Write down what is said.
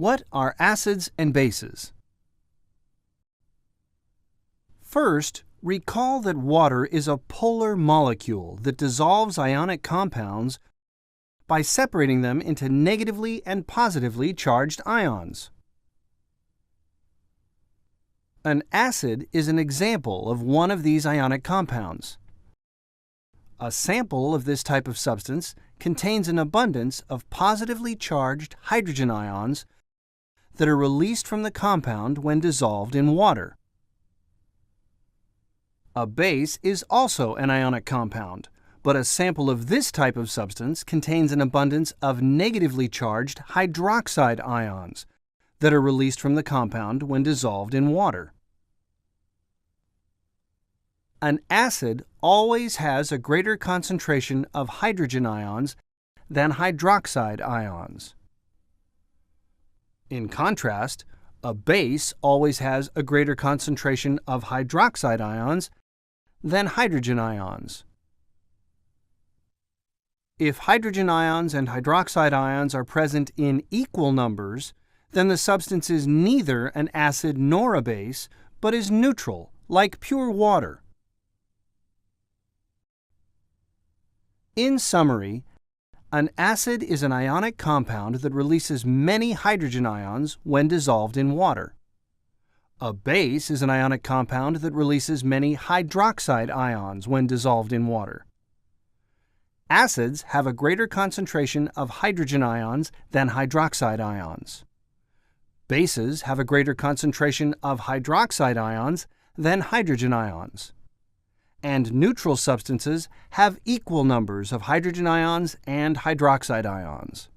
What are acids and bases? First, recall that water is a polar molecule that dissolves ionic compounds by separating them into negatively and positively charged ions. An acid is an example of one of these ionic compounds. A sample of this type of substance contains an abundance of positively charged hydrogen ions that are released from the compound when dissolved in water. A base is also an ionic compound, but a sample of this type of substance contains an abundance of negatively charged hydroxide ions that are released from the compound when dissolved in water. An acid always has a greater concentration of hydrogen ions than hydroxide ions. In contrast, a base always has a greater concentration of hydroxide ions than hydrogen ions. If hydrogen ions and hydroxide ions are present in equal numbers, then the substance is neither an acid nor a base, but is neutral, like pure water. In summary, an acid is an ionic compound that releases many hydrogen ions when dissolved in water. A base is an ionic compound that releases many hydroxide ions when dissolved in water. Acids have a greater concentration of hydrogen ions than hydroxide ions. Bases have a greater concentration of hydroxide ions than hydrogen ions. And neutral substances have equal numbers of hydrogen ions and hydroxide ions.